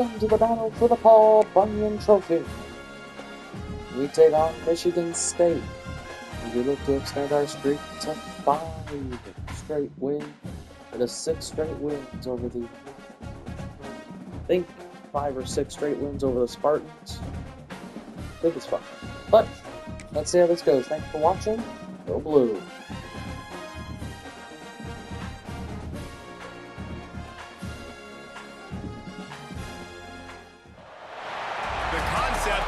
Welcome to the battle for the Paul Bunyan Trophy. We take on Michigan State. We look to extend our streak to 5 straight wins, or to 6 straight wins over the, I think, 5 or 6 straight wins over the Spartans. I think it's fun. But, let's see how this goes. Thanks for watching. Go Blue.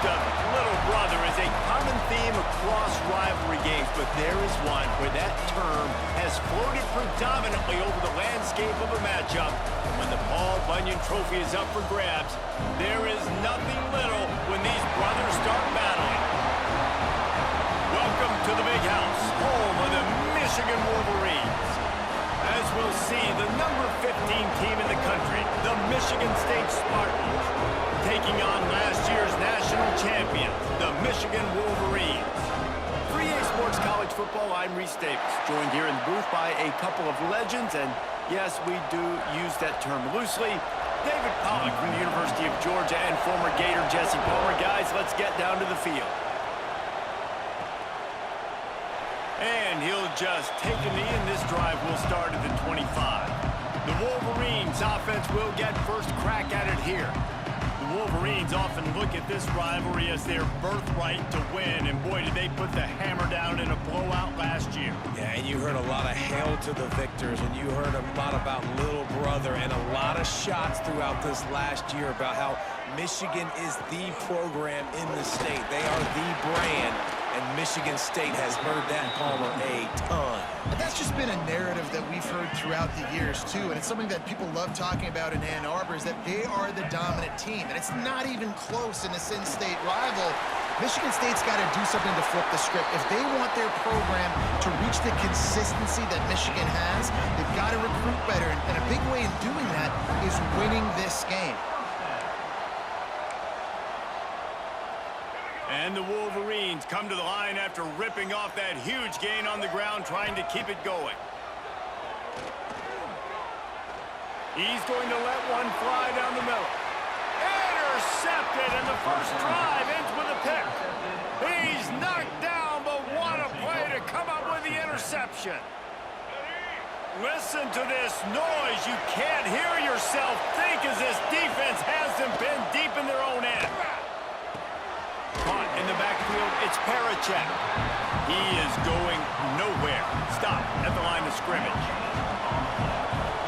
Of little brother is a common theme across rivalry games, but there is one where that term has floated predominantly over the landscape of a matchup. And when the Paul Bunyan Trophy is up for grabs, there is nothing little when these brothers start battling. Welcome to the Big House, home of the Michigan Wolverines. As we'll see, the number 15 team in the country, the Michigan State Spartans, taking on last year's national champions, the Michigan Wolverines. 3A Sports College Football, I'm Reese Davis, joined here in the booth by a couple of legends, and yes, we do use that term loosely. David Pollack from the University of Georgia and former Gator Jesse Palmer. Guys, let's get down to the field. And he'll just take a knee, and this drive will start at the 25. The Wolverines offense will get first crack at it here. The Wolverines often look at this rivalry as their birthright to win, and boy, did they put the hammer down in a blowout last year. Yeah, and you heard a lot of hail to the victors, and you heard a lot about little brother, and a lot of shots throughout this last year about how Michigan is the program in the state. They are the brand, and Michigan State has heard that, Palmer, a ton. And that's just been a narrative that we've heard throughout the years, too. And it's something that people love talking about in Ann Arbor, is that they are the dominant team. And it's not even close in this in-state rival. Michigan State's got to do something to flip the script. If they want their program to reach the consistency that Michigan has, they've got to recruit better. And a big way in doing that is winning this game. And the Wolverines come to the line after ripping off that huge gain on the ground, trying to keep it going. He's going to let one fly down the middle. Intercepted, and the first drive ends with a pick. He's knocked down, but what a play to come up with the interception. Listen to this noise. You can't hear yourself think as this defense has them pinned deep in their own end. Caught in the backfield, it's Parachek. He is going nowhere. Stop at the line of scrimmage.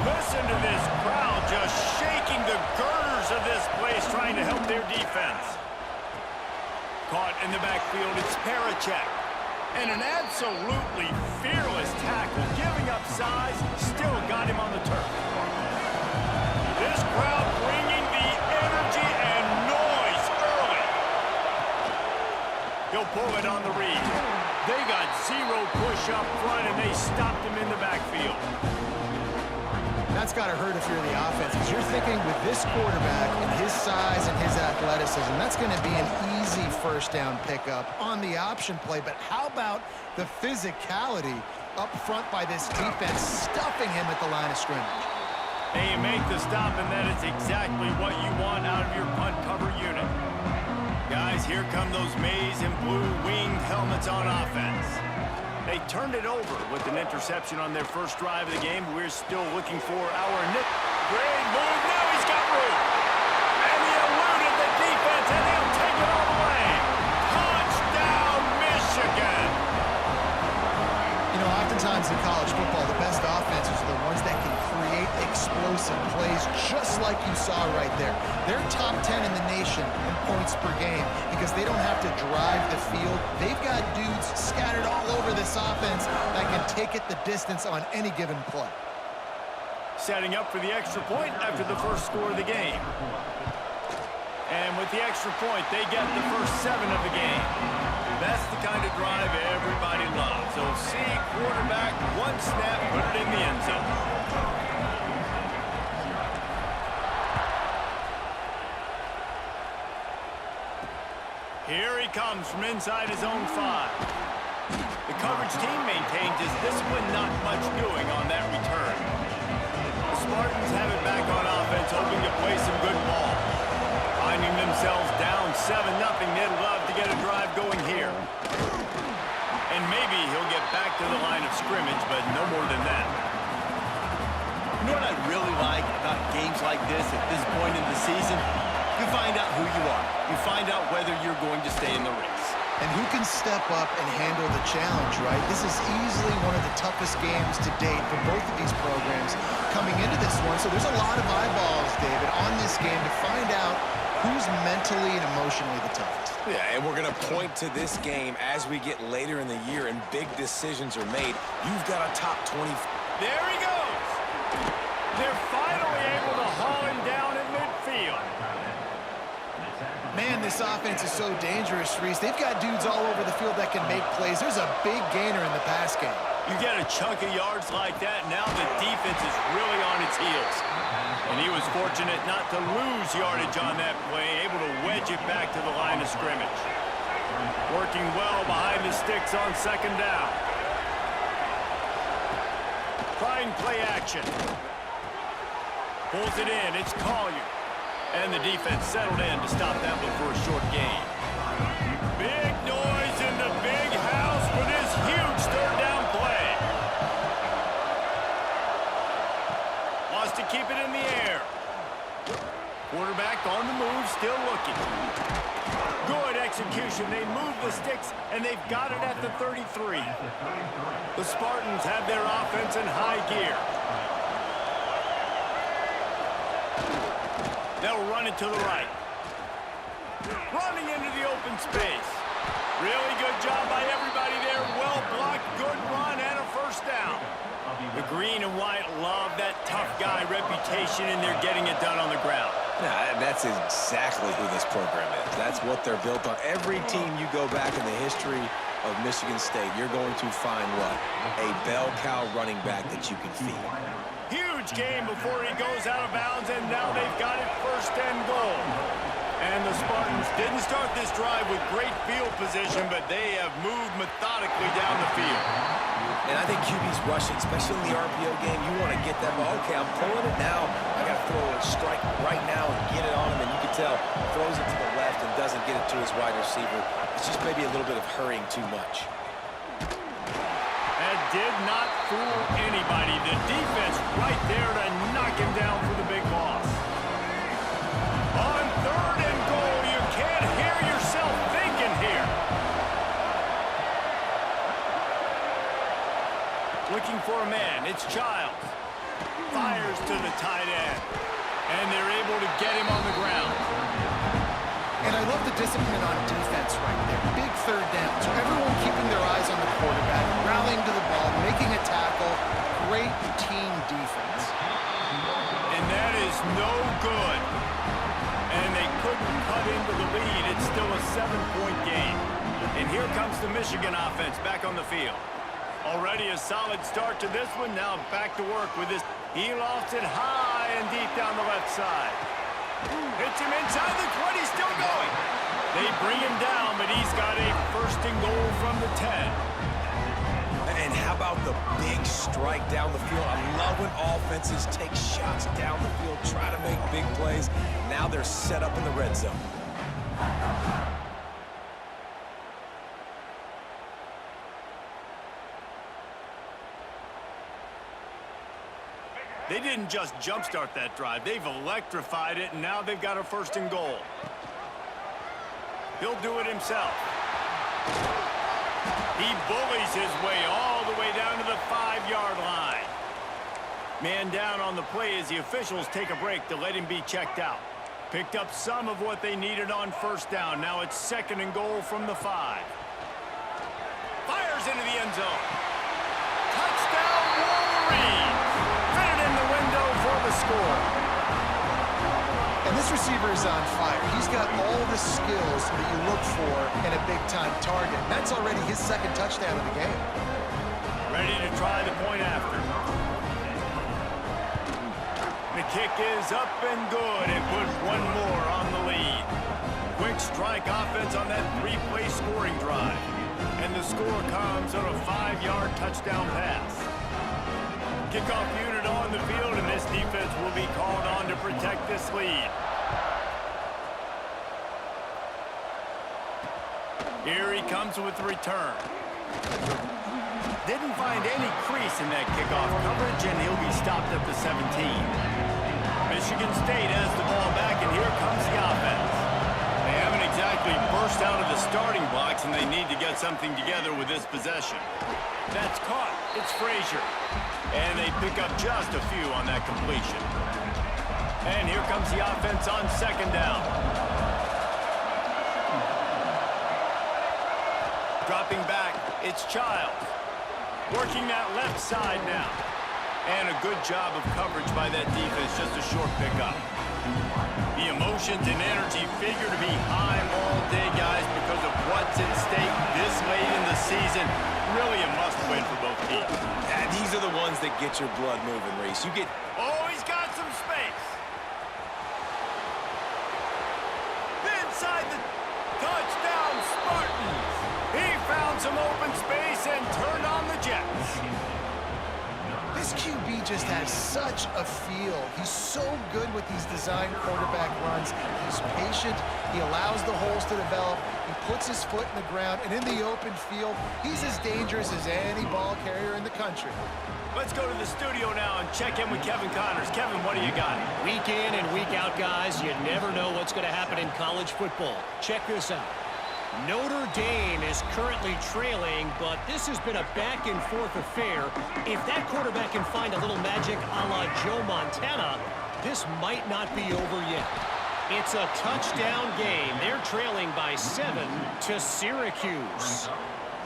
Listen to this crowd just shaking the girders of this place, trying to help their defense. Caught in the backfield, it's Parachek. And an absolutely fearless tackle, giving up size, still got him on the turf. This crowd bringing the energy and noise early. He'll pull it on the read. They got zero push up front, and they stopped him in the backfield. That's got to hurt if you're the offense, because you're thinking with this quarterback and his size and his athleticism, that's going to be an easy first down pickup on the option play. But how about the physicality up front by this defense, stuffing him at the line of scrimmage? And you make the stop, and that is exactly what you want out of your punt cover unit. Guys, here come those maize and blue winged helmets on offense. They turned it over with an interception on their first drive of the game. We're still looking for our Nick. Great move. Now he's got room. And he eluded the defense, and he'll take it all the way. Touchdown, Michigan. You know, oftentimes in college football, the best offenses are the ones that can create explosive plays, just like you saw right there. They're top 10 in the nation in points per game because they don't have to drive the field. They've got dudes scattered all over this offense that can take it the distance on any given play. Setting up for the extra point after the first score of the game. And with the extra point, they get the first 7 of the game. That's the kind of drive everybody loves. So see quarterback, one snap, put it in the end zone. Here he comes from inside his own 5. The coverage team maintains his discipline, not much doing on that return. The Spartans have it back on offense, hoping to play some good ball. 7-0. They'd love to get a drive going here. And maybe he'll get back to the line of scrimmage, but no more than that. You know what I really like about games like this at this point in the season? You find out who you are. You find out whether you're going to stay in the race. And who can step up and handle the challenge, right? This is easily one of the toughest games to date for both of these programs coming into this one. So there's a lot of eyeballs, David, on this game to find out who's mentally and emotionally the toughest. Yeah, and we're going to point to this game as we get later in the year and big decisions are made. You've got a top 20. There he goes. They're finally able to haul him down at midfield. Man, this offense is so dangerous, Reese. They've got dudes all over the field that can make plays. There's a big gainer in the pass game. You get a chunk of yards like that, now the defense is really on its heels. And he was fortunate not to lose yardage on that play, able to wedge it back to the line of scrimmage. Working well behind the sticks on second down. Trying play action. Pulls it in, it's Collier. And the defense settled in to stop that one for a short gain. Big noise in the big house for this huge third down play. Wants to keep it in the air. Quarterback on the move, still looking. Good execution. They move the sticks, and they've got it at the 33. The Spartans have their offense in high gear. They'll run it to the right. Running into the open space. Really good job by everybody there. Well blocked, good run, and a first down. The green and white love that tough guy reputation, and they're getting it done on the ground. Yeah, that's exactly who this program is. That's what they're built on. Every team you go back in the history of Michigan State, you're going to find what? A bell cow running back that you can feed. Huge game before he goes out of bounds, and now they've got it first and goal. And the Spartans didn't start this drive with great field position, but they have moved methodically down the field. And I think QB's rushing, especially in the RPO game. You want to get that ball. Okay, I'm pulling it now. I got to throw a strike right now and get it on him. And you can tell, throws it to the left and doesn't get it to his wide receiver. It's just maybe a little bit of hurrying too much. That did not fool anybody. The defense right there to knock him down for the big loss. On third and goal, you can't hear yourself thinking here. Looking for a man, it's Childs. Fires to the tight end. And they're able to get him on the ground. And I love the discipline on defense right there. Big third down. So everyone keeping their eyes on the quarterback, rallying to the ball, making a tackle. Great team defense. And that is no good. And they couldn't cut into the lead. It's still a 7-point game. And here comes the Michigan offense back on the field. Already a solid start to this one. Now back to work with this. He lofts it high and deep down the left side. Hits him inside the 20, still going. They bring him down, but he's got a first and goal from the 10. And how about the big strike down the field? I love when offenses take shots down the field, try to make big plays. Now they're set up in the red zone. They didn't just jumpstart that drive. They've electrified it, and now they've got a first and goal. He'll do it himself. He bullies his way all the way down to the 5-yard line. Man down on the play as the officials take a break to let him be checked out. Picked up some of what they needed on first down. Now it's second and goal from the 5. Fires into the end zone. Touchdown, Wolverines! Fit it in the window for the score. And this receiver is on fire. He's got all the skills that you look for in a big-time target. That's already his second touchdown of the game. Ready to try the point after. The kick is up and good. It puts one more on the lead. Quick strike offense on that 3-play scoring drive. And the score comes on a 5-yard touchdown pass. Kickoff unit on the field, and this defense will be called on to protect this lead. Here he comes with the return. Didn't find any crease in that kickoff coverage, and he'll be stopped at the 17. Michigan State has the ball back, and here comes the offense. They haven't exactly burst out of the starting blocks, and they need to get something together with this possession. That's caught. It's Frazier. And they pick up just a few on that completion. And here comes the offense on second down. Dropping back, it's Childs. Working that left side now. And a good job of coverage by that defense, just a short pickup. The emotions and energy figure to be high all day, guys, because of what's at stake this late in the season. Really a must-win for both teams. And these are the ones that get your blood moving, Reese. You get... Oh, he's got some space. Inside the touchdown, Spartans. He found some open space and turned on the Jets. This QB just has such a feel. He's so good with these design quarterback runs. He's patient. He allows the holes to develop. He puts his foot in the ground. And in the open field, he's as dangerous as any ball carrier in the country. Let's go to the studio now and check in with Kevin Connors. Kevin, what do you got? Week in and week out, guys, you never know what's going to happen in college football. Check this out. Notre Dame is currently trailing, but this has been a back-and-forth affair. If that quarterback can find a little magic a la Joe Montana, this might not be over yet. It's a touchdown game. They're trailing by 7 to Syracuse.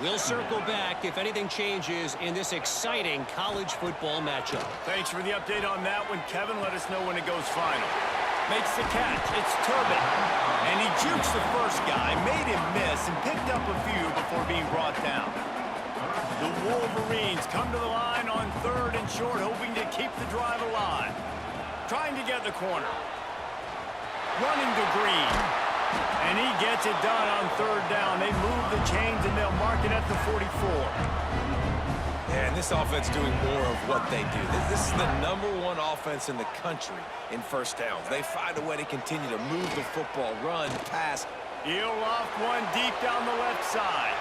We'll circle back if anything changes in this exciting college football matchup. Thanks for the update on that one, Kevin. Let us know when it goes final. Makes the catch. It's Turbin. And he jukes the first guy, made him miss, and picked up a few before being brought down. The Wolverines come to the line on 3rd and short, hoping to keep the drive alive. Trying to get the corner. Running to Green. And he gets it done on 3rd down. They move the chains, and they'll mark it at the 44. And this offense doing more of what they do. This is the #1 offense in the country in first downs. They find a way to continue to move the football, run, pass. He'll loft one deep down the left side.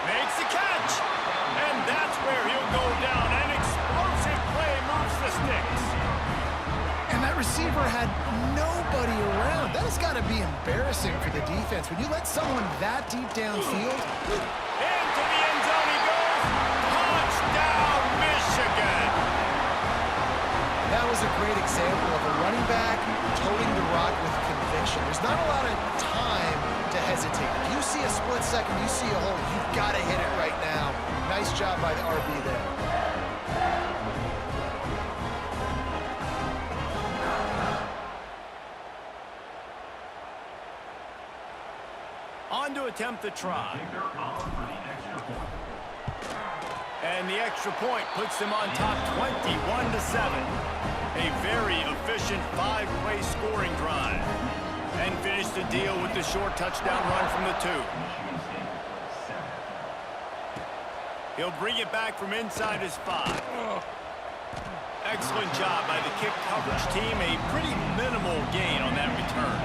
Makes the catch. And that's where he'll go down. An explosive play moves the sticks. And that receiver had nobody around. That has got to be embarrassing for the defense. When you let someone that deep downfield... Into the end zone he goes. Touchdown, Michigan. That was a great example of a running back toting the rock with conviction. There's not a lot of time to hesitate. If you see a split second, you see a hole, you've got to hit it right now. Nice job by the RB there. On to attempt the try. And the extra point puts them on top 21-7. A very efficient 5-play scoring drive. And finish the deal with the short touchdown run from the 2. He'll bring it back from inside his 5. Excellent job by the kick coverage team. A pretty minimal gain on that return.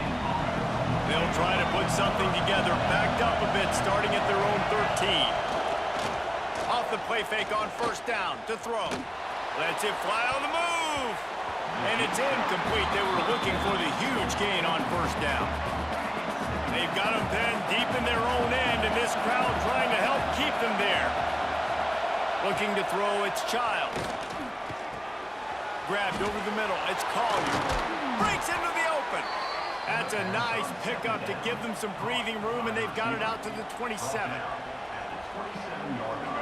They'll try to put something together, backed up a bit, starting at their own 13. Off the play fake on 1st down to throw. Lets it fly on the move. And it's incomplete. They were looking for the huge gain on 1st down. They've got them pinned deep in their own end, and this crowd trying to help keep them there. Looking to throw, it's Childs. Grabbed over the middle, it's Collier. Breaks into the open. That's a nice pickup to give them some breathing room, and they've got it out to the 27.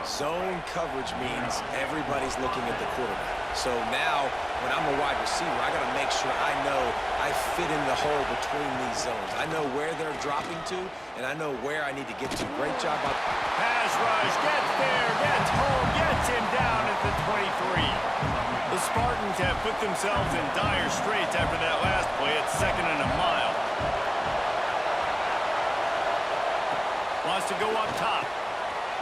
Zone coverage means everybody's looking at the quarterback. So now, when I'm a wide receiver, I got to make sure I know I fit in the hole between these zones. I know where they're dropping to, and I know where I need to get to. Great job by... Pass rush, gets there, gets home, gets him down at the 23. The Spartans have put themselves in dire straits after that last play at 2nd and a mile. Wants to go up top.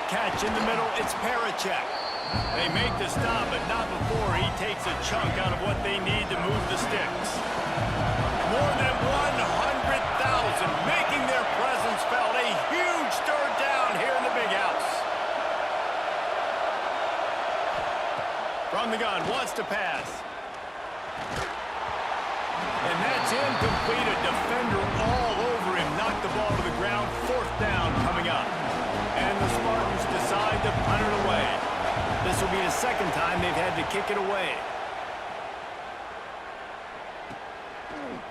Catch in the middle, it's Parachek. They make the stop, but not before he takes a chunk out of what they need to move the sticks. More than 100,000 making their presence felt. A huge stir defender all over him. Knocked the ball to the ground. 4th down coming up. And the Spartans decide to punt it away. This will be the 2nd time they've had to kick it away.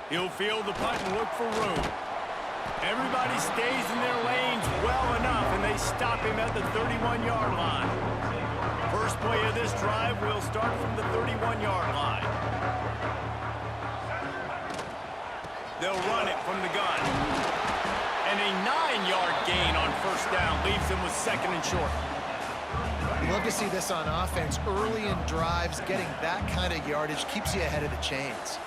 He'll field the punt and look for room. Everybody stays in their lanes well enough, and they stop him at the 31-yard line. First play of this drive will start from the 31-yard line. They'll run it from the gun. And a 9-yard gain on 1st down leaves them with 2nd and short. You love to see this on offense. Early in drives, getting that kind of yardage keeps you ahead of the chains.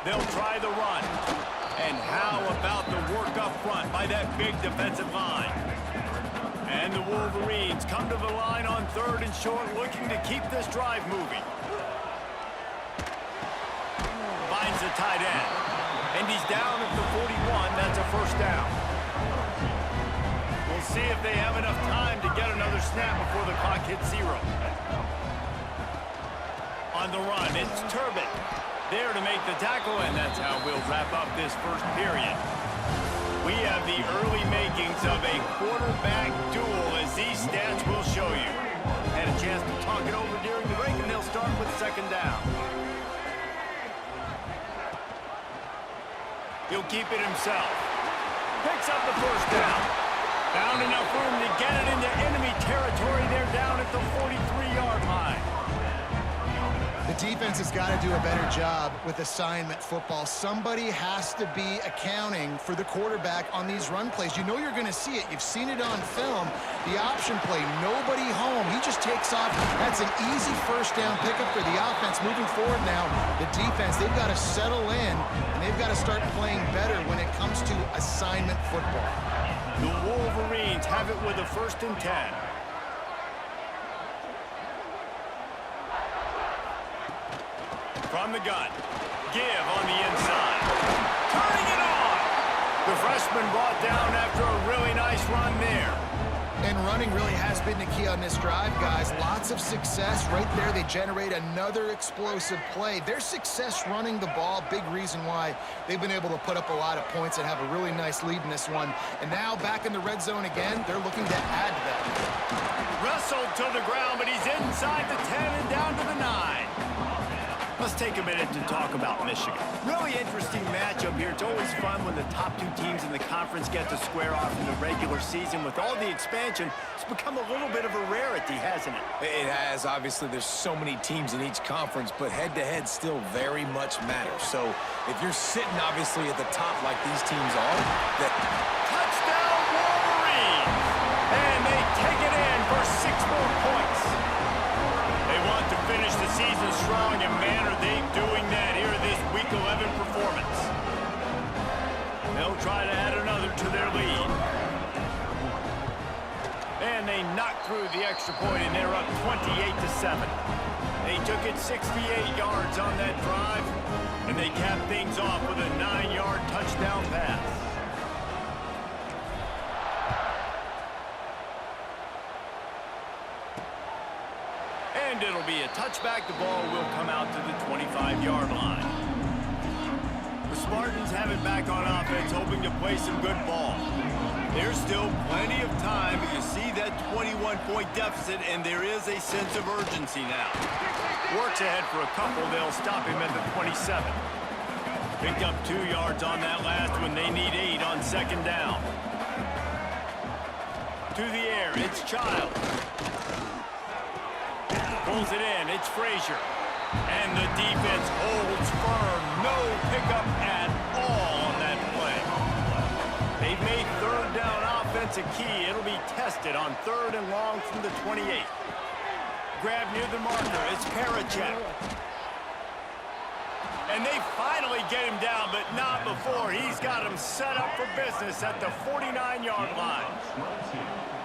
They'll try the run. And how about the work up front by that big defensive line? And the Wolverines come to the line on 3rd and short, looking to keep this drive moving. Finds the tight end. And he's down at the 41. That's a 1st down. We'll see if they have enough time to get another snap before the clock hits 0. On the run, it's Turbin. There to make the tackle, and that's how we'll wrap up this 1st period. We have the early makings of a quarterback duel, as these stats will show you. Had a chance to talk it over during the break, and they'll start with 2nd down. He'll keep it himself. Picks up the 1st down. Found enough room to get it into enemy territory. They're down at the 43-yard line. The defense has got to do a better job with assignment football. Somebody has to be accounting for the quarterback on these run plays. You know you're going to see it. You've seen it on film. The option play, nobody home. He just takes off. That's an easy 1st down pickup for the offense. Moving forward now, the defense, they've got to settle in, and they've got to start playing better when it comes to assignment football. The Wolverines have it with a 1st and 10. From the gun. Give on the inside. Turning it on! The freshman brought down after a really nice run there. And running really has been the key on this drive, guys. Lots of success right there. They generate another explosive play. Their success running the ball, big reason why they've been able to put up a lot of points and have a really nice lead in this one. And now back in the red zone again, they're looking to add to that. Wrestled to the ground, but he's inside the 10 and down to the 9. Let's take a minute to talk about Michigan. Really interesting matchup here. It's always fun when the top 2 teams in the conference get to square off in the regular season. With all the expansion, it's become a little bit of a rarity, hasn't it? It has. Obviously, there's so many teams in each conference, but head-to-head still very much matters. So if you're sitting, obviously, at the top like these teams are, that... Touchdown, Wolverines! And they take it in for 6 more points. They want to finish the season strong, and man, are they doing that here in this Week 11 performance. They'll try to add another to their lead. And they knock through the extra point, and they're up 28-7. They took it 68 yards on that drive, and they capped things off with a 9-yard touchdown pass. And it'll be a touchback. The ball will come out to the 25-yard line. The Spartans have it back on offense, hoping to play some good ball. There's still plenty of time. You see that 21-point deficit, and there is a sense of urgency now. Works ahead for a couple. They'll stop him at the 27. Picked up 2 yards on that last one. They need 8 on 2nd down. To the air, it's Child. Pulls it in, it's Frazier. And the defense holds firm. No pickup at all on that play. They've made 3rd down offense a key. It'll be tested on 3rd and long from the 28. Grab near the marker, it's Parachek. And they finally get him down, but not before. He's got him set up for business at the 49-yard line.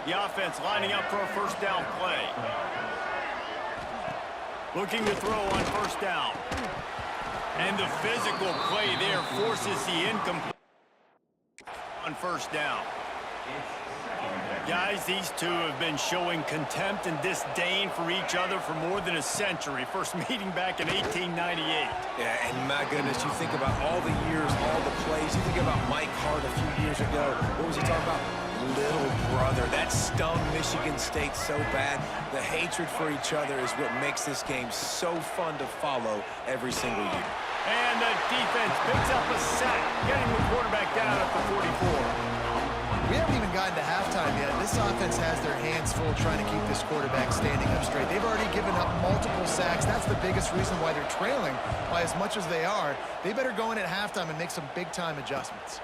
The offense lining up for a 1st down play. Looking to throw on 1st down. And the physical play there forces the incomplete on 1st down. Guys, these two have been showing contempt and disdain for each other for more than a century. First meeting back in 1898. Yeah, and my goodness, you think about all the years, all the plays. You think about Mike Hart a few years ago. What was he talking about? Little brother. That stung Michigan State so bad. The hatred for each other is what makes this game so fun to follow every single year. And the defense picks up a sack, getting the quarterback down at the 44. We haven't even gotten to halftime yet. This offense has their hands full trying to keep this quarterback standing up straight. They've already given up multiple sacks. That's the biggest reason why they're trailing by as much as they are. They better go in at halftime and make some big-time adjustments.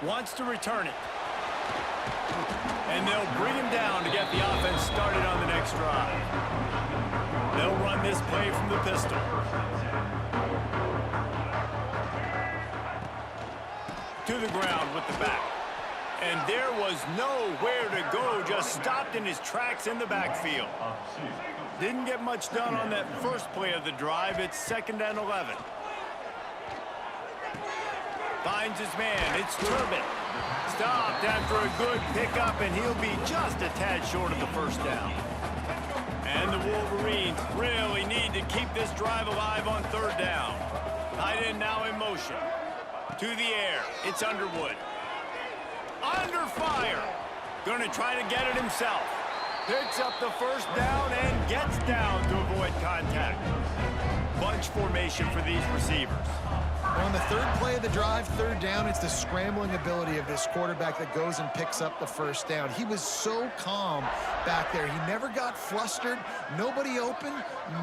Wants to return it. And they'll bring him down to get the offense started on the next drive. They'll run this play from the pistol. To the ground with the back. And there was nowhere to go, just stopped in his tracks in the backfield. Didn't get much done on that first play of the drive. It's 2nd and 11. Finds his man. It's Turbin. Stopped after a good pickup, and he'll be just a tad short of the first down. And the Wolverines really need to keep this drive alive on 3rd down. Tight end now in motion. To the air. It's Underwood. Under fire. Going to try to get it himself. Picks up the first down and gets down to avoid contact. Bunch formation for these receivers. On the 3rd play of the drive, 3rd down, it's the scrambling ability of this quarterback that goes and picks up the first down. He was so calm back there. He never got flustered. Nobody open,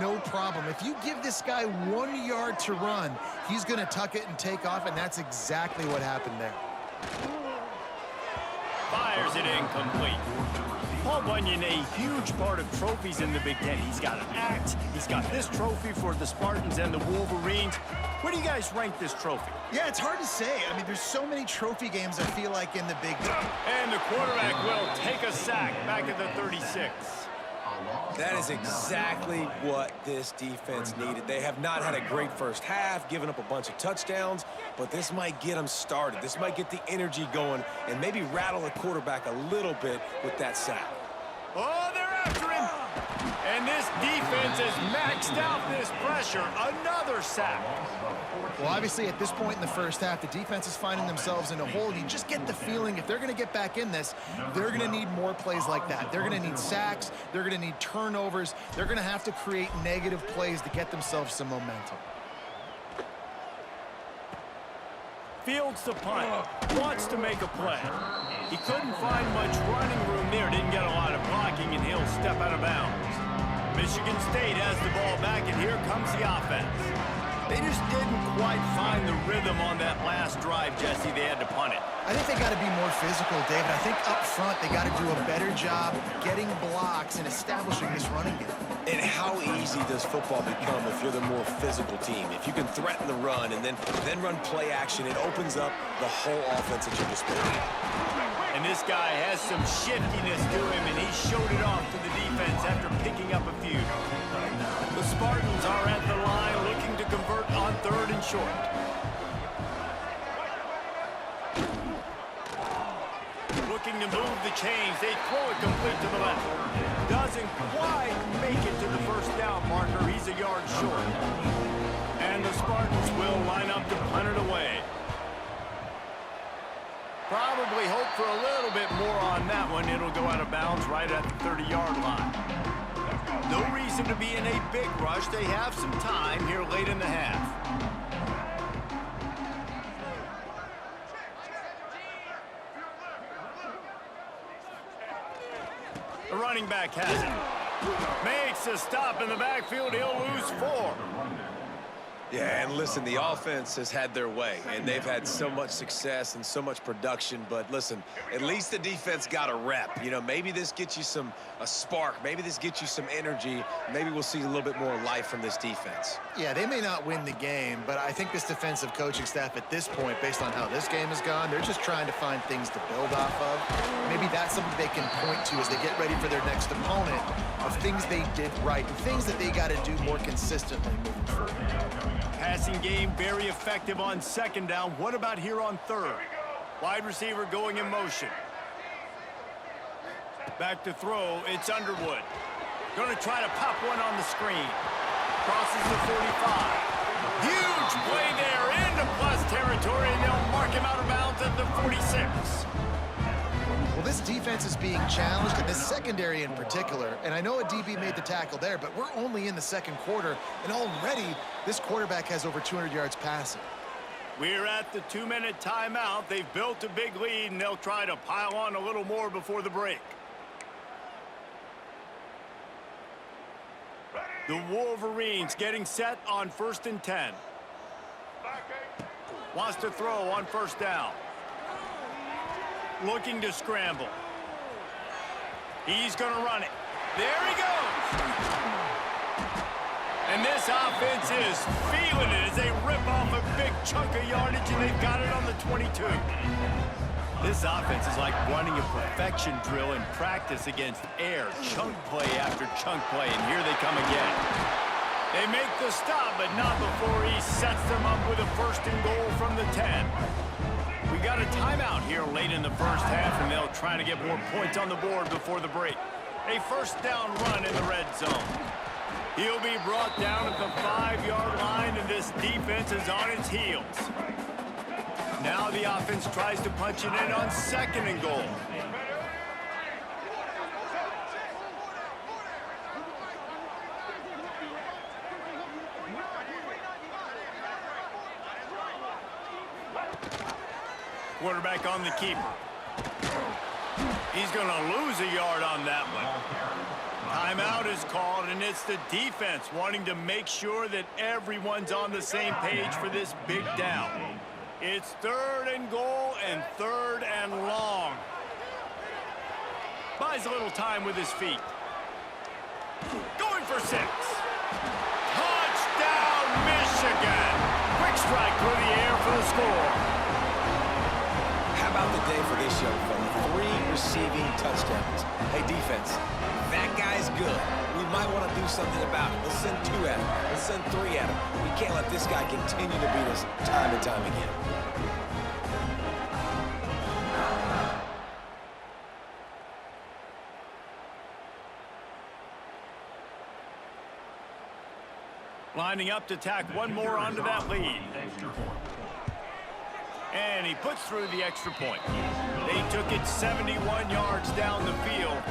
no problem. If you give this guy 1 yard to run, he's going to tuck it and take off, and that's exactly what happened there. Fires it incomplete. Paul Bunyan, a huge part of trophies in the Big Ten. He's got an axe. He's got this trophy for the Spartans and the Wolverines. Where do you guys rank this trophy? Yeah, it's hard to say. I mean, there's so many trophy games, I feel like, in the Big Ten. And the quarterback will take a sack back at the 36. That is exactly what this defense needed. They have not had a great first half, given up a bunch of touchdowns, but this might get them started. This might get the energy going and maybe rattle the quarterback a little bit with that sack. Oh, they're after him. And this defense has maxed out this pressure. Another sack. Well, obviously, at this point in the first half, the defense is finding themselves in a hole. You just get the feeling if they're going to get back in this, they're going to need more plays like that. They're going to need sacks. They're going to need turnovers. They're going to have to create negative plays to get themselves some momentum. Fields the punt. Wants to make a play. He couldn't find much running room there. Didn't get a lot of blocking, and he'll step out of bounds. Michigan State has the ball back, and here comes the offense. They just didn't quite find the rhythm on that last drive, Jesse. They had to punt it. I think they got to be more physical, David. I think up front they got to do a better job getting blocks and establishing this running game. And how easy does football become if you're the more physical team? If you can threaten the run and then run play action, it opens up the whole offense at your disposal. And this guy has some shiftiness to him, and he showed it off to the defense after picking up a few. The Spartans are at the line looking to convert on 3rd and short. Looking to move the chains. They throw it complete to the left. Doesn't quite make it to the first down marker. He's a yard short. And the Spartans will line up to punt it away. Probably hope for a little bit more on that one. It'll go out of bounds right at the 30-yard line. No reason to be in a big rush. They have some time here late in the half. The running back has it. Makes a stop in the backfield. He'll lose 4. Yeah, and listen, the offense has had their way, and they've had so much success and so much production. But listen, at least the defense got a rep. You know, maybe this gets you a spark. Maybe this gets you some energy. Maybe we'll see a little bit more life from this defense. Yeah, they may not win the game, but I think this defensive coaching staff at this point, based on how this game has gone, they're just trying to find things to build off of. Maybe that's something they can point to as they get ready for their next opponent, of things they did right and things that they got to do more consistently moving forward. Passing game very effective on 2nd down. What about here on 3rd? Wide receiver going in motion. Back to throw, it's Underwood. Going to try to pop one on the screen. Crosses the 45. Huge play there into plus territory, and they'll mark him out of bounds at the 46. Well, this defense is being challenged, and this secondary in particular. And I know a DB made the tackle there, but we're only in the second quarter, and already this quarterback has over 200 yards passing. We're at the 2-minute timeout. They've built a big lead, and they'll try to pile on a little more before the break. The Wolverines getting set on 1st and 10. Wants to throw on 1st down. Looking to scramble. He's going to run it. There he goes. And this offense is feeling it as they rip off a big chunk of yardage, and they've got it on the 22. This offense is like running a perfection drill in practice against air. Chunk play after chunk play, and here they come again. They make the stop, but not before he sets them up with a 1st and goal from the 10. We got a timeout here late in the first half, and they'll try to get more points on the board before the break. A 1st down run in the red zone. He'll be brought down at the 5-yard line, and this defense is on its heels. Now the offense tries to punch it in on 2nd and goal. Quarterback on the keeper. He's going to lose a yard on that one. Timeout is called, and it's the defense wanting to make sure that everyone's on the same page for this big down. It's 3rd and goal and 3rd and long. Buys a little time with his feet. Going for 6. Touchdown, Michigan. Quick strike through the air for the score. How about the day for this young fella? 3 receiving touchdowns. Hey, defense, that guy's good. We might want to do something about it. Let's send 2 at him. Let's send 3 at him. We can't let this guy continue to beat us time and time again. Lining up to tack one more onto that lead. And he puts through the extra point. They took it 71 yards down the field,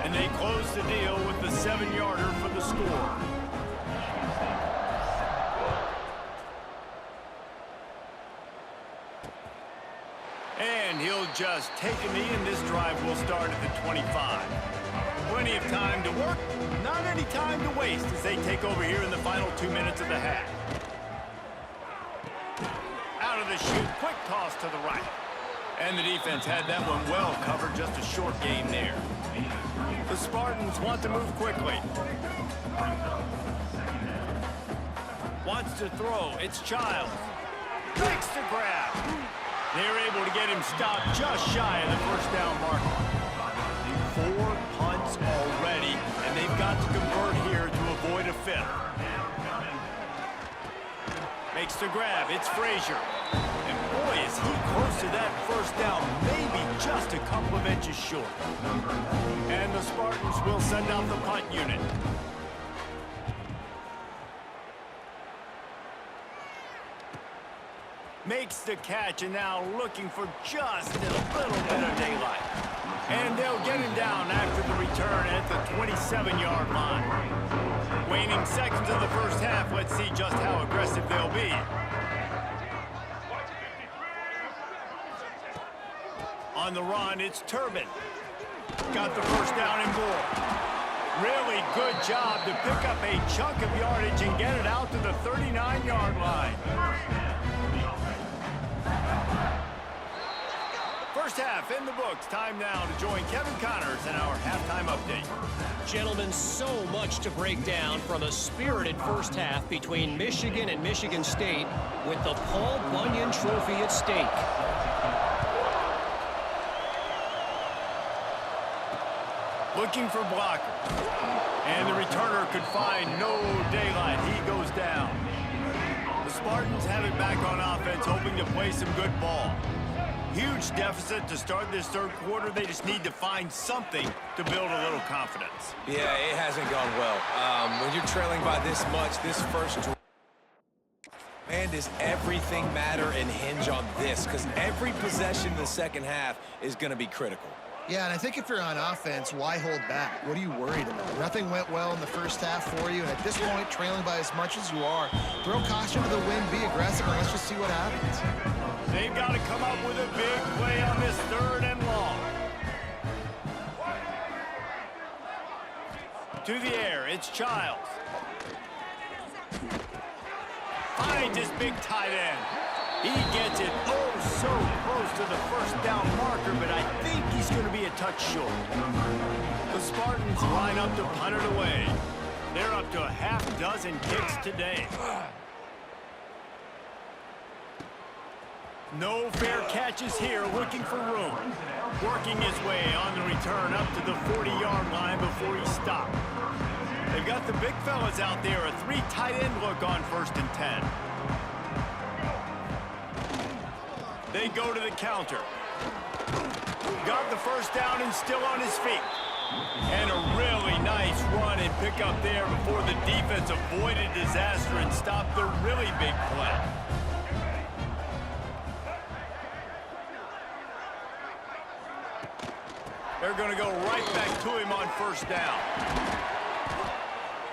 and they closed the deal with the 7-yarder for the score. And he'll just take a knee, and this drive will start at the 25. Plenty of time to work, not any time to waste as they take over here in the final 2 minutes of the half. Out of the chute, quick toss to the right. And the defense had that one well covered, just a short gain there. The Spartans want to move quickly. Wants to throw, it's Childs. Makes the grab. They're able to get him stopped just shy of the 1st down marker. 4 punts already, and they've got to convert here to avoid a 5th. Makes the grab, it's Frazier. And boy, is he close to that 1st down, maybe just a couple of inches short. And the Spartans will send out the punt unit. Makes the catch, and now looking for just a little bit of daylight. And they'll get him down after the return at the 27-yard line. Waning seconds of the first half, let's see just how aggressive they'll be. On the run, it's Turbin. Got the 1st down and more. Really good job to pick up a chunk of yardage and get it out to the 39-yard line. First half in the books. Time now to join Kevin Connors in our halftime update. Gentlemen, so much to break down from a spirited first half between Michigan and Michigan State with the Paul Bunyan Trophy at stake. Looking for blockers. And the returner could find no daylight. He goes down. The Spartans have it back on offense, hoping to play some good ball. Huge deficit to start this third quarter. They just need to find something to build a little confidence. Yeah, it hasn't gone well. When you're trailing by this much, this first drive, man, does everything matter and hinge on this? Because every possession in the second half is going to be critical. Yeah, and I think if you're on offense, why hold back? What are you worried about? Nothing went well in the first half for you, and at this point, trailing by as much as you are, throw caution to the wind, be aggressive, and let's just see what happens. They've got to come up with a big play on this third and long. To the air, it's Childs. Finds his big tight end. He gets it so close to the first down marker, but I think he's going to be a touch short. The Spartans line up to punt it away. They're up to a half dozen kicks today. No fair catches here, looking for room. Working his way on the return up to the 40-yard line before he stopped. They've got the big fellas out there, a 3 tight end look on 1st and 10. They go to the counter. Got the first down and still on his feet. And a really nice run and pick up there before the defense avoided disaster and stopped the really big play. They're going to go right back to him on 1st down.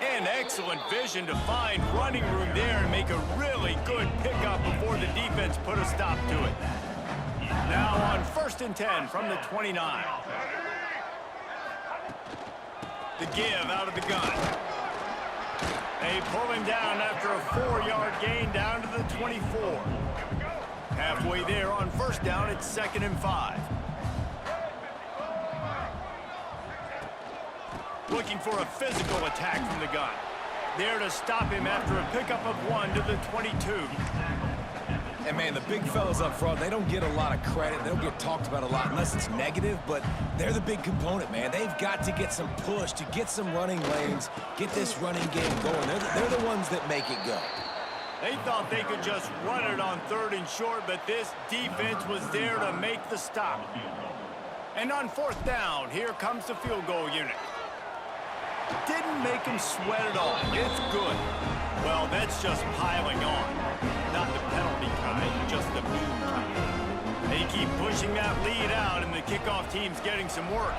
And excellent vision to find running room there and make a really good pickup before the defense put a stop to it. Now on 1st and 10 from the 29. The give out of the gun. They pull him down after a 4-yard gain down to the 24. Halfway there on 1st down, it's 2nd and 5. Looking for a physical attack from the gun. There to stop him after a pickup of 1 to the 22. And, man, the big fellas up front, they don't get a lot of credit. They don't get talked about a lot unless it's negative, but they're the big component, man. They've got to get some push, to get some running lanes, get this running game going. They're the ones that make it go. They thought they could just run it on 3rd and short, but this defense was there to make the stop. And on 4th down, here comes the field goal unit. Didn't make him sweat at all. It's good. Well, that's just piling on. Not the penalty kind, just the mean kind. They keep pushing that lead out, and the kickoff team's getting some work.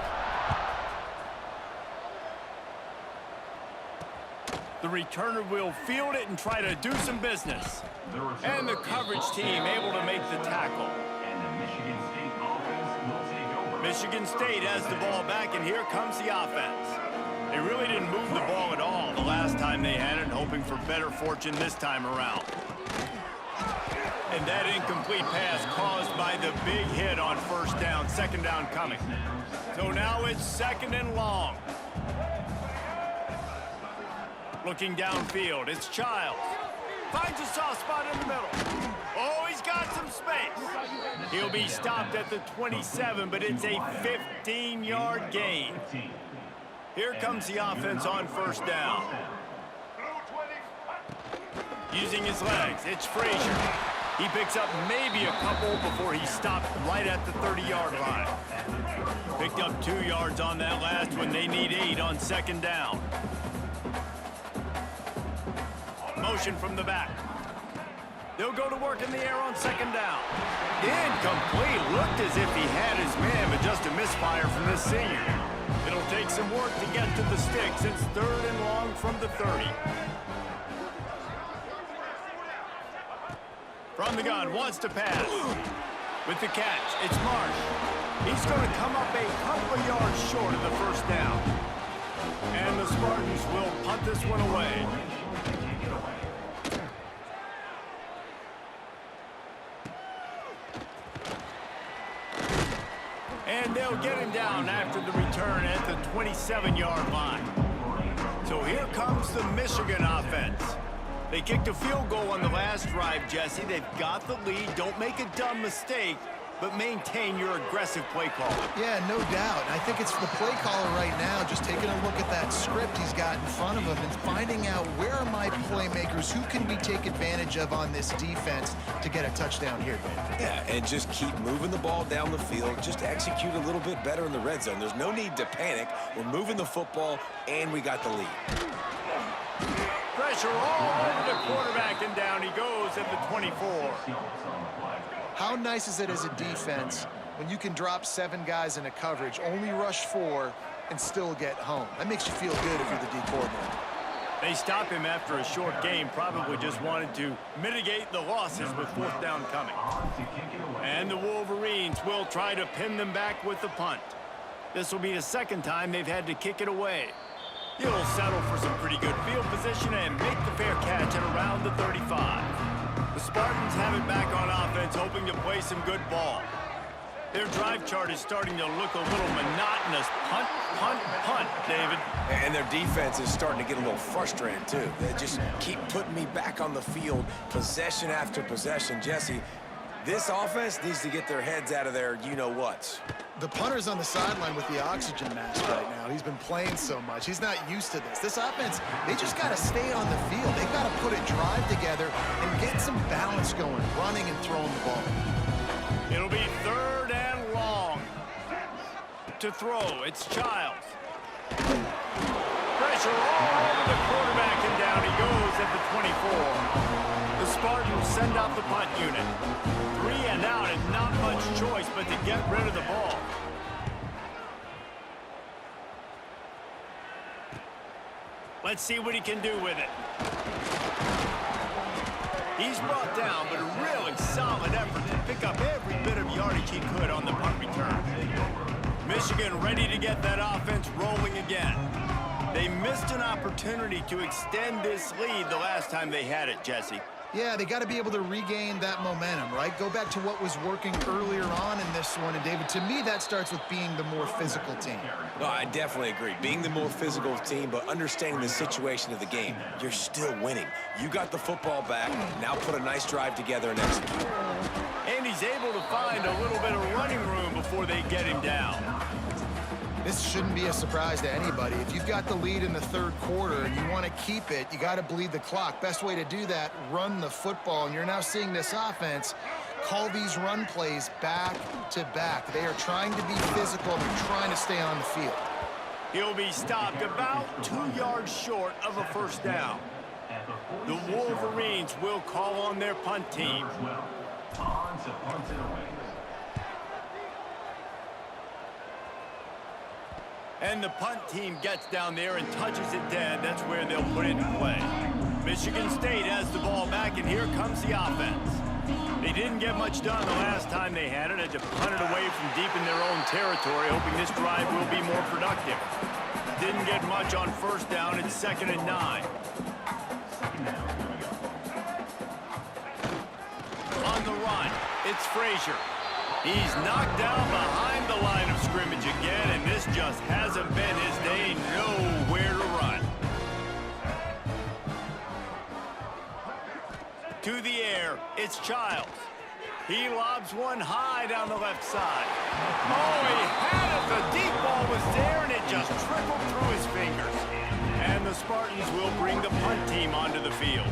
The returner will field it and try to do some business. And the coverage team able to make the tackle. Michigan State has the ball back, and here comes the offense. They really didn't move the ball at all the last time they had it, hoping for better fortune this time around. And that incomplete pass caused by the big hit on 1st down, 2nd down coming. So now it's 2nd and long. Looking downfield, it's Childs. Finds a soft spot in the middle. Oh, he's got some space. He'll be stopped at the 27, but it's a 15-yard gain. Here comes the offense on 1st down. Using his legs, it's Frazier. He picks up maybe a couple before he stopped right at the 30-yard line. Picked up 2 yards on that last one. They need 8 on 2nd down. Motion from the back. They'll go to work in the air on 2nd down. Incomplete. Looked as if he had his man, but just a misfire from this senior. It'll take some work to get to the sticks. It's 3rd and long from the 30. From the gun, wants to pass. With the catch, it's Marsh. He's going to come up a couple of yards short of the 1st down. And the Spartans will punt this one away. And they'll get him down after the return at the 27-yard line. So here comes the Michigan offense. They kicked a field goal on the last drive, Jesse. They've got the lead. Don't make a dumb mistake. but maintain your aggressive play calling. Yeah, no doubt. I think it's the play caller right now just taking a look at that script he's got in front of him and finding out where are my playmakers, who can we take advantage of on this defense to get a touchdown here, Dave. Yeah, and just keep moving the ball down the field. Just execute a little bit better in the red zone. There's no need to panic. We're moving the football, and we got the lead. Pressure all over the quarterback, and down he goes at the 24. How nice is it as a defense when you can drop 7 guys in a coverage, only rush 4, and still get home? That makes you feel good if you're the D coordinator. They stop him after a short game, probably just wanted to mitigate the losses with 4th down coming. And the Wolverines will try to pin them back with the punt. This will be the 2nd time they've had to kick it away. He'll settle for some pretty good field position and make the fair catch at around the 35. The Spartans have it back on offense, hoping to play some good ball. Their drive chart is starting to look a little monotonous. Punt, punt, punt, David. And their defense is starting to get a little frustrated, too. They just keep putting me back on the field, possession after possession. Jesse, this offense needs to get their heads out of their you-know-whats. The punter's on the sideline with the oxygen mask right now. He's been playing so much. He's not used to this. This offense, they just got to stay on the field. They've got to put a drive together and get some balance going, running and throwing the ball. It'll be 3rd and long. To throw, it's Childs. Pressure all over the quarterback, and down he goes at the 24. The Spartans send out the punt unit. 3 and out, and not much choice but to get rid of the ball. Let's see what he can do with it. He's brought down, but a really solid effort to pick up every bit of yardage he could on the punt return. Michigan ready to get that offense rolling again. They missed an opportunity to extend this lead the last time they had it, Jesse. Yeah, they got to be able to regain that momentum, right? Go back to what was working earlier on in this one. And, David, to me, that starts with being the more physical team. No, I definitely agree. Being the more physical team, but understanding the situation of the game. You're still winning. You got the football back. Now put a nice drive together and execute. And he's able to find a little bit of running room before they get him down. This shouldn't be a surprise to anybody. If you've got the lead in the 3rd quarter and you want to keep it, you got to bleed the clock. Best way to do that, run the football. And you're now seeing this offense call these run plays back to back. They are trying to be physical. They're trying to stay on the field. He'll be stopped about 2 yards short of a 1st down. The Wolverines will call on their punt team. And the punt team gets down there and touches it dead. That's where they'll put it in play. Michigan State has the ball back, and here comes the offense. They didn't get much done the last time they had it. Had to punt it away from deep in their own territory, hoping this drive will be more productive. Didn't get much on 1st down. It's 2nd and 9. On the run, it's Frazier. He's knocked down behind the line of scrimmage again, and this just hasn't been his day. Nowhere to run. To the air, it's Childs. He lobs one high down the left side. Oh, he had it. The deep ball was there, and it just trickled through his fingers. And the Spartans will bring the punt team onto the field.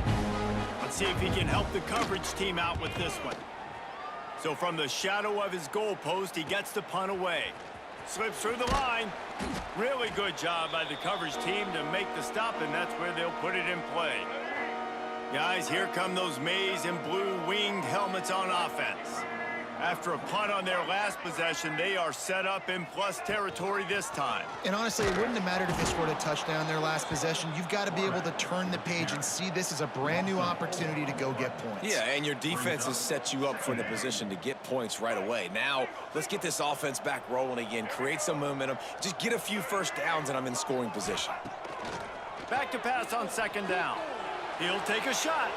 Let's see if he can help the coverage team out with this one. So from the shadow of his goalpost, he gets the punt away. Slips through the line. Really good job by the coverage team to make the stop, and that's where they'll put it in play. Guys, here come those maize and blue winged helmets on offense. After a punt on their last possession, they are set up in plus territory this time. And honestly, it wouldn't have mattered if they scored a touchdown their last possession. You've got to be able to turn the page and see this as a brand new opportunity to go get points. Yeah, and your defense has set you up for the position to get points right away. Now, let's get this offense back rolling again, create some momentum, just get a few 1st downs, and I'm in scoring position. Back to pass on 2nd down. He'll take a shot.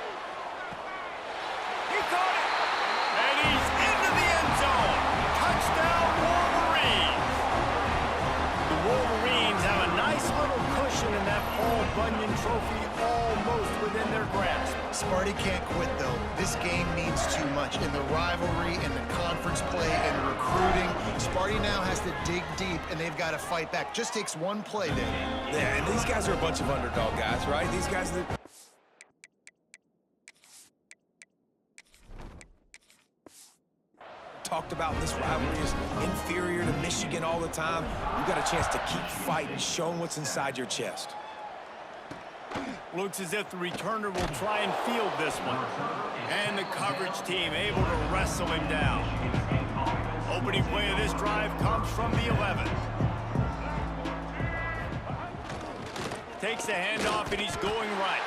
He caught it. And he's into the end zone. Touchdown, Wolverines. The Wolverines have a nice little cushion in that Paul Bunyan trophy almost within their grasp. Sparty can't quit, though. This game means too much. In the rivalry, in the conference play, in the recruiting, Sparty now has to dig deep, and they've got to fight back. Just takes one play, Dave. Yeah, and these guys are a bunch of underdog guys, right? These guys that... talked about this rivalry is inferior to Michigan all the time. You got a chance to keep fighting, showing what's inside your chest. Looks as if the returner will try and field this one. And the coverage team able to wrestle him down. Opening play of this drive comes from the 11. Takes the handoff and he's going right.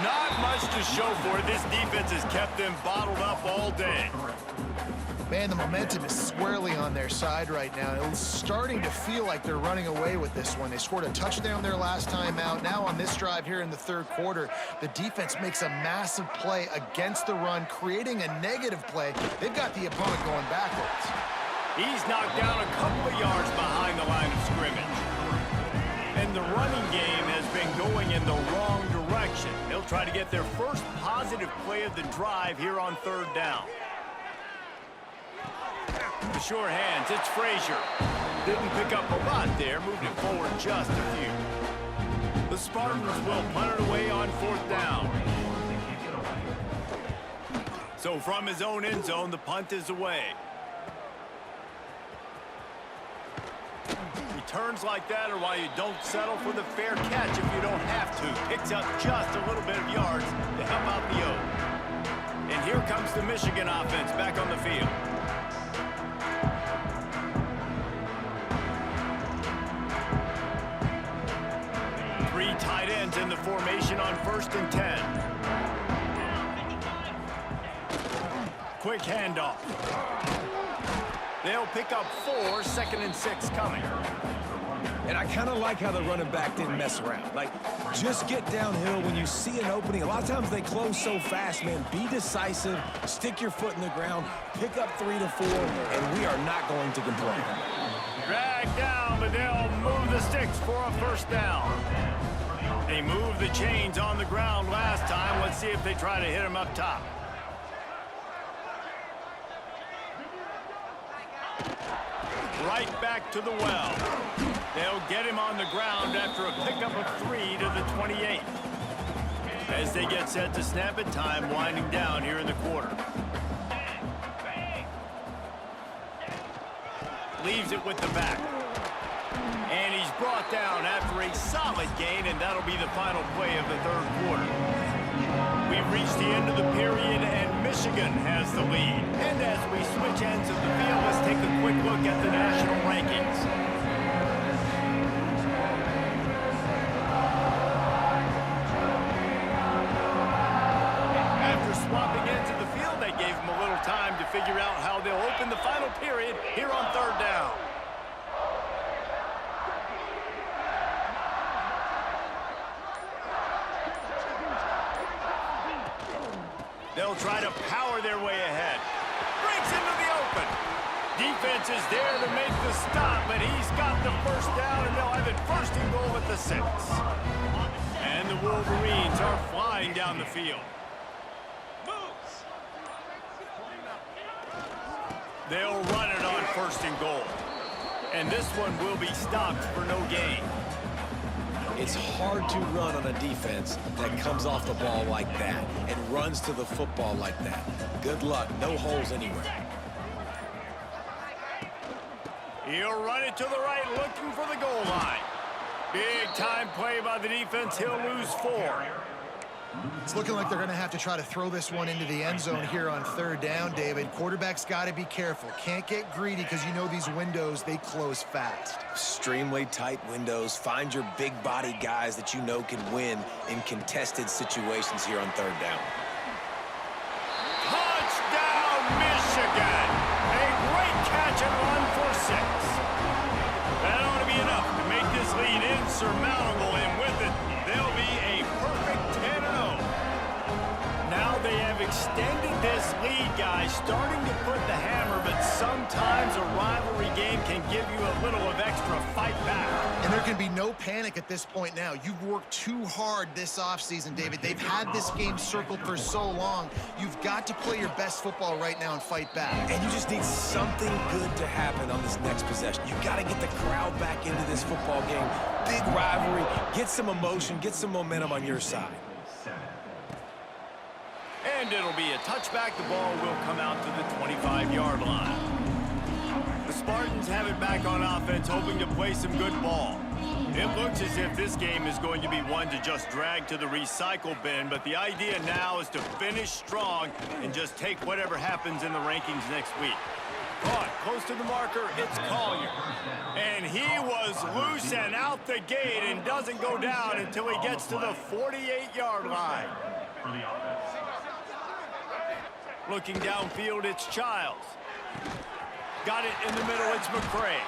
Not much to show for it. This defense has kept them bottled up all day. Man, the momentum is squarely on their side right now. It's starting to feel like they're running away with this one. They scored a touchdown their last time out. Now on this drive here in the third quarter, the defense makes a massive play against the run, creating a negative play. They've got the opponent going backwards. He's knocked down a couple of yards behind the line of scrimmage. And the running game has been going in the wrong direction. They'll try to get their first positive play of the drive here on third down. The sure hands, it's Frazier. Didn't pick up a lot there, moved it forward just a few. The Spartans will punt it away on fourth down. So from his own end zone, the punt is away. Returns like that are why you don't settle for the fair catch if you don't have to. Picks up just a little bit of yards to help out the O. And here comes the Michigan offense back on the field. Three tight ends in the formation on 1st and 10. Quick handoff. They'll pick up 4, 2nd and 6 coming. And I kind of like how the running back didn't mess around. Like, just get downhill when you see an opening. A lot of times they close so fast, man. Be decisive, stick your foot in the ground, pick up 3 to 4, and we are not going to complain. Dragged down, but they'll move the sticks for a first down. They moved the chains on the ground last time. Let's see if they try to hit him up top. Right back to the well. They'll get him on the ground after a pickup of 3 to the 28. As they get set to snap it, time winding down here in the quarter. Leaves it with the back. And he's brought down after a solid gain, and that'll be the final play of the third quarter. We've reached the end of the period, and Michigan has the lead. And as we switch ends of the field, let's take a quick look at the national rankings. After swapping ends of the field, they gave them a little time to figure out how they'll open the final period here on third down. They'll try to power their way ahead. Breaks into the open. Defense is there to make the stop, but he's got the first down, and they'll have it 1st and goal at the 6. And the Wolverines are flying down the field. They'll run it on 1st and goal. And this one will be stopped for no gain. It's hard to run on a defense that comes off the ball like that and runs to the football like that. Good luck. No holes anywhere. He'll run it to the right, looking for the goal line. Big time play by the defense. He'll lose 4. It's looking like they're going to have to try to throw this one into the end zone here on third down, David. Quarterback's got to be careful. Can't get greedy because you know these windows, they close fast. Extremely tight windows. Find your big body guys that you know can win in contested situations here on third down. Touchdown, Michigan! A great catch and run for 6. That ought to be enough to make this lead insurmountable, and with it, they'll be a perfect 10-0. Now they have They've extended this lead, guys, starting to put the hammer, but sometimes a rivalry game can give you a little of extra fight back. And there can be no panic at this point now. You've worked too hard this offseason, David. They've had this game circled for so long. You've got to play your best football right now and fight back. And you just need something good to happen on this next possession. You got to get the crowd back into this football game. Big rivalry. Get some emotion. Get some momentum on your side. And it'll be a touchback. The ball will come out to the 25-yard line. The Spartans have it back on offense, hoping to play some good ball. It looks as if this game is going to be one to just drag to the recycle bin, but the idea now is to finish strong and just take whatever happens in the rankings next week. Caught close to the marker, it's Collier. And he was loose and out the gate and doesn't go down until he gets to the 48-yard line. Looking downfield, it's Childs. Got it in the middle, it's McCray.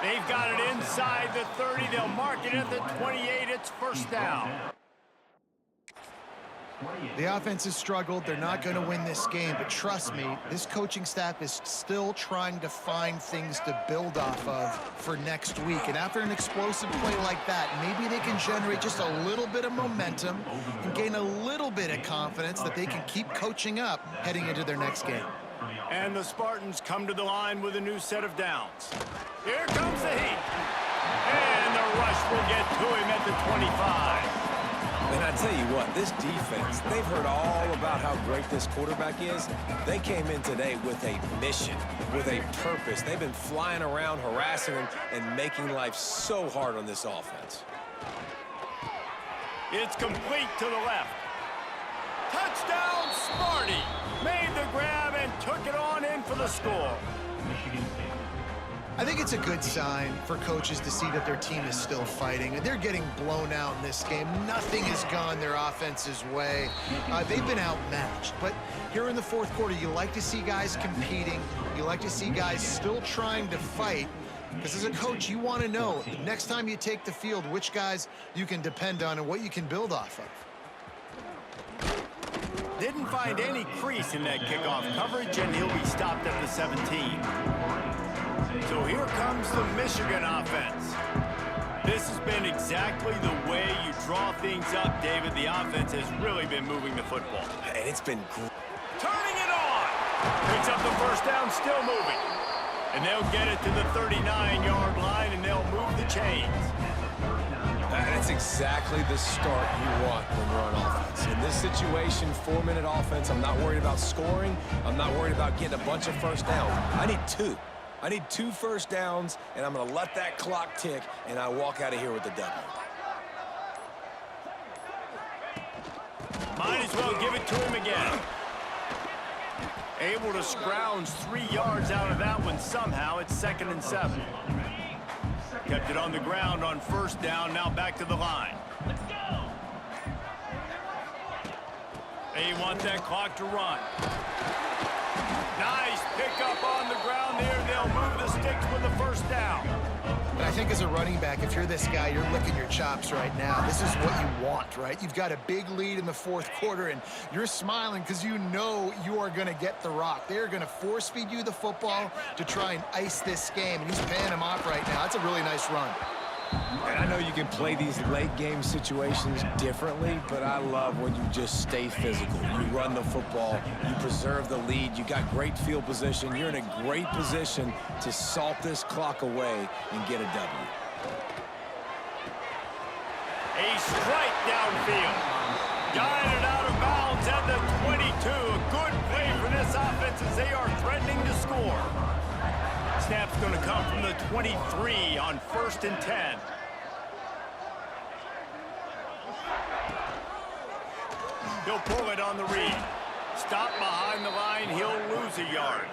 They've got it inside the 30. They'll mark it at the 28. It's first down. The offense has struggled. They're not going to win this game, but trust me, this coaching staff is still trying to find things to build off of for next week. And after an explosive play like that, maybe they can generate just a little bit of momentum and gain a little bit of confidence that they can keep coaching up heading into their next game. And the Spartans come to the line with a new set of downs. Here comes the heat. And the rush will get to him at the 25. And I tell you what, this defense, they've heard all about how great this quarterback is. They came in today with a mission, with a purpose. They've been flying around, harassing him, and making life so hard on this offense. It's complete to the left. Touchdown, Sparty! Made the grab and took it on in for the score. I think it's a good sign for coaches to see that their team is still fighting. They're getting blown out in this game. Nothing has gone their offense's way. They've been outmatched. But here in the fourth quarter, you like to see guys competing. You like to see guys still trying to fight. Because as a coach, you want to know next time you take the field which guys you can depend on and what you can build off of. Didn't find any crease in that kickoff coverage, and he'll be stopped at the 17. So here comes the Michigan offense. This has been exactly the way you draw things up, David. The offense has really been moving the football. And it's been great. Turning it on! Picks up the first down, still moving. And they'll get it to the 39-yard line, and they'll move the chains. That's exactly the start you want when you're on offense. In this situation, 4-minute offense, I'm not worried about scoring. I'm not worried about getting a bunch of first downs. I need 2. I need 2 first downs, and I'm going to let that clock tick, and I walk out of here with the W. Might as well give it to him again. Able to scrounge 3 yards out of that one somehow. It's 2nd and 7. Kept it on the ground on first down. Now back to the line. They want that clock to run. Nice pickup on the ground there. They'll move the sticks with the first down. But I think as a running back, if you're this guy, you're licking your chops right now. This is what you want, right? You've got a big lead in the fourth quarter, and you're smiling because you know you are going to get the rock. They're going to force feed you the football to try and ice this game, and he's paying him off right now. That's a really nice run. And I know you can play these late game situations differently, but I love when you just stay physical. You run the football, you preserve the lead, you got great field position, you're in a great position to salt this clock away and get a W. A strike downfield. Got it out of bounds at the 22. A good play for this offense as they are threatening to score. Snap's going to come from the 23 on 1st and 10. He'll pull it on the read. Stop behind the line. He'll lose a yard.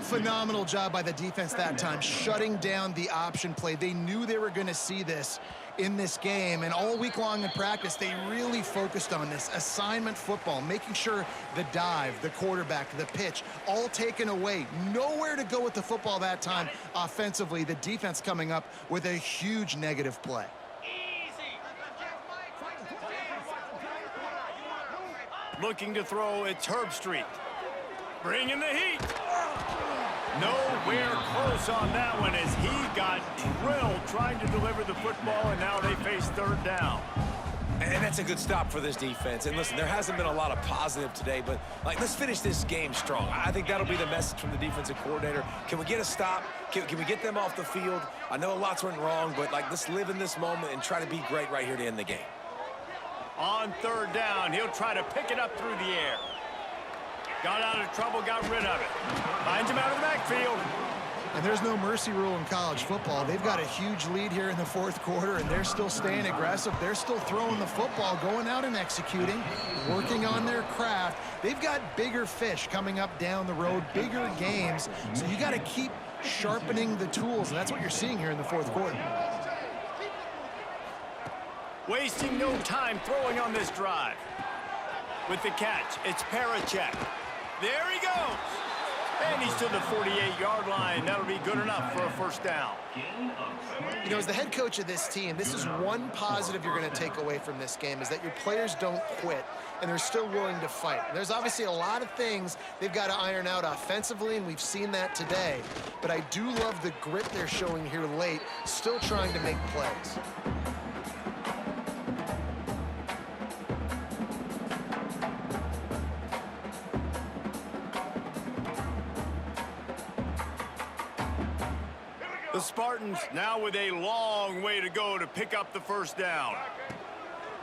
Phenomenal job by the defense that time, shutting down the option play. They knew they were going to see this in this game, and all week long in practice, they really focused on this assignment football, making sure the dive, the quarterback, the pitch, all taken away. Nowhere to go with the football that time offensively. The defense coming up with a huge negative play. Looking to throw, it's Herbstreit. Bringing the heat. Nowhere close on that one as he got drilled trying to deliver the football, and now they face third down. And that's a good stop for this defense. And listen, there hasn't been a lot of positive today, but let's finish this game strong. I think that'll be the message from the defensive coordinator. Can we get a stop? Can we get them off the field? I know lots went wrong, but let's live in this moment and try to be great right here to end the game. On third down, he'll try to pick it up through the air. Got out of trouble, got rid of it. Finds him out of the backfield. And there's no mercy rule in college football. They've got a huge lead here in the fourth quarter, and they're still staying aggressive. They're still throwing the football, going out and executing, working on their craft. They've got bigger fish coming up down the road, bigger games. So you got to keep sharpening the tools, and that's what you're seeing here in the fourth quarter. Wasting no time throwing on this drive. With the catch, it's Parachek. There he goes. And he's to the 48-yard line. That'll be good enough for a first down. You know, as the head coach of this team, this is one positive you're going to take away from this game, is that your players don't quit, and they're still willing to fight. There's obviously a lot of things they've got to iron out offensively, and we've seen that today. But I do love the grit they're showing here late, still trying to make plays. The Spartans now with a long way to go to pick up the first down.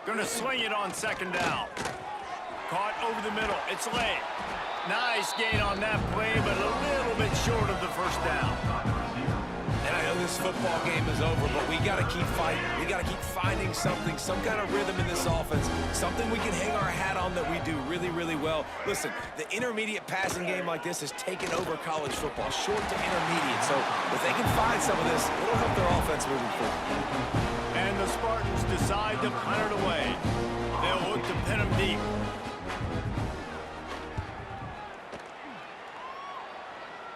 Gonna sling it on second down. Caught over the middle. It's late. Nice gain on that play, but a little bit short of the first down. And I know this football game is over, but we got to keep fighting. We got to keep finding something, some kind of rhythm in this offense, something we can hang our hat on that we do really, really well. Listen, the intermediate passing game like this has taken over college football, short to intermediate. So if they can find some of this, it'll help their offense moving forward. And the Spartans decide to punt it away. They'll look to pin them deep.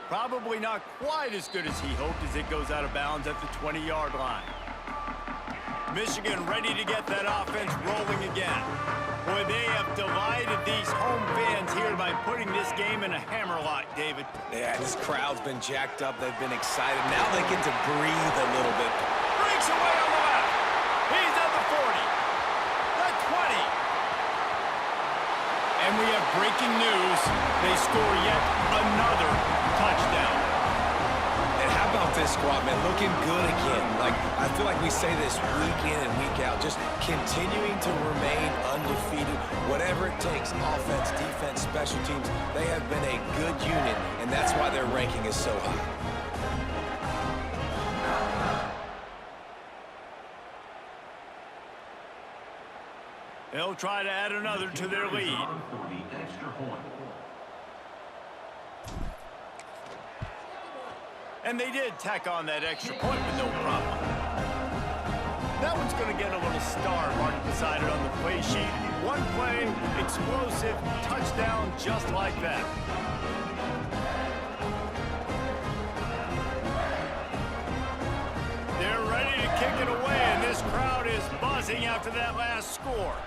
Probably not quite as good as he hoped as it goes out of bounds at the 20-yard line. Michigan ready to get that offense rolling again. Boy, they have delighted these home fans here by putting this game in a hammerlock, David. Yeah, this crowd's been jacked up. They've been excited. Now they get to breathe a little bit. Breaks away on the left. He's at the 40. The 20. And we have breaking news. They score yet another touchdown. And how about this squad, man? Looking good again. I feel like we say this week in and week out, just continuing to remain undefeated, whatever it takes, offense, defense, special teams. They have been a good unit, and that's why their ranking is so high. They'll try to add another to their lead. And they did tack on that extra point with no problem. That one's going to get a little star marked beside it on the play sheet. One play, explosive, touchdown just like that. They're ready to kick it away, and this crowd is buzzing after that last score.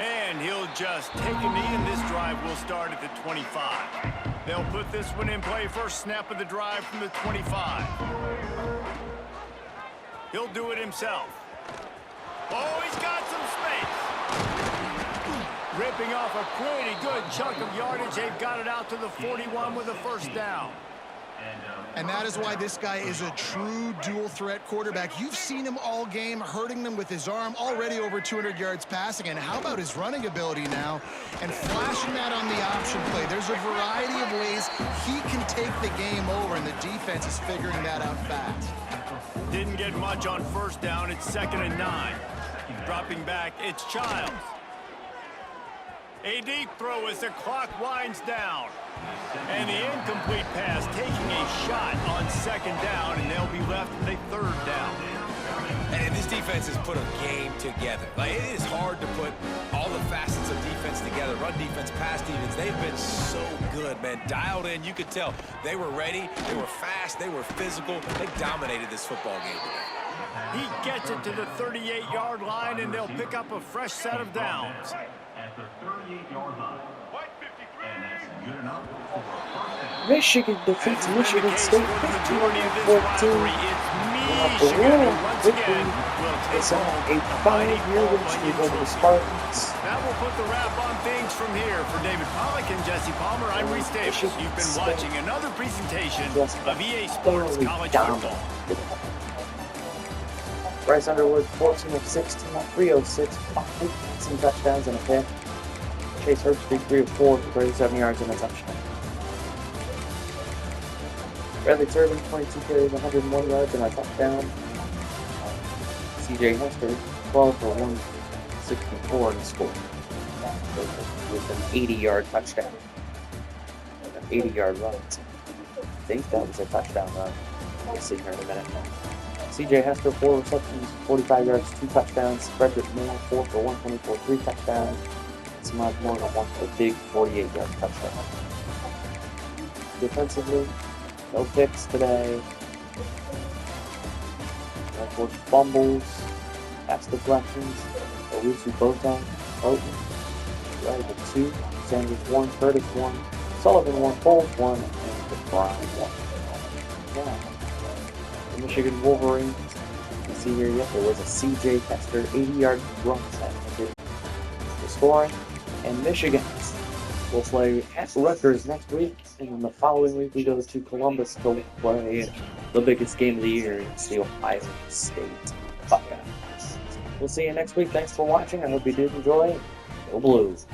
And he'll just take a knee, and this drive will start at the 25. They'll put this one in play first snap of the drive from the 25. He'll do it himself. Oh, he's got some space. Ripping off a pretty good chunk of yardage. They've got it out to the 41 with a first down. And that is why this guy is a true dual-threat quarterback. You've seen him all game, hurting them with his arm, already over 200 yards passing. And how about his running ability now? And flashing that on the option play. There's a variety of ways he can take the game over, and the defense is figuring that out fast. Didn't get much on first down. It's 2nd and 9. Dropping back, it's Childs. A deep throw as the clock winds down. And the incomplete pass taking a shot on 2nd down, and they'll be left with a 3rd down. And this defense has put a game together. It is hard to put all the facets of defense together. Run defense, pass defense. They've been so good, man. Dialed in. You could tell they were ready. They were fast. They were physical. They dominated this football game today. He gets it to the 38-yard line, and they'll pick up a fresh set of downs. At the 38-yard line. And that's good enough for a first down. Michigan defeats Michigan State 15-14. It's a 5-year win streak over the Spartans. That will put the wrap on things from here. For David Pollack and Jesse Palmer, I'm Reese Davis. You've been watching another presentation of EA Sports College Football. Bryce Underwood, 14 of 16, 306, 5 passing touchdowns and a pick. Chase Herbstreit, 3 of 4, 37 yards and a touchdown. Bradley Turbin, 22 carries, 101 yards and a touchdown. CJ Hester, 12 for 164 and a score. With an 80-yard touchdown. An 80-yard run. I think that was a touchdown run. We'll see here in a minute. CJ Hester, 4 receptions, 45 yards, 2 touchdowns. Frederick Moore, 4 for 124, 3 touchdowns. Samaj Morgan, 1 for a big 48-yard touchdown. Defensively, no picks today. No forced fumbles, pass deflections. Owusu Boateng, right at 2. Sanders 1, Curtis 1, Sullivan 1, Foles 1, and DeBron 1. Yeah. The Michigan Wolverines, you see here yet, there was a CJ Hester 80-yard run set to the scoring. And Michigan will play at Rutgers next week, and then the following week we go to Columbus to play the biggest game of the year. It's the Ohio State Buckeyes. We'll see you next week. Thanks for watching. I hope you did enjoy. Go Blues.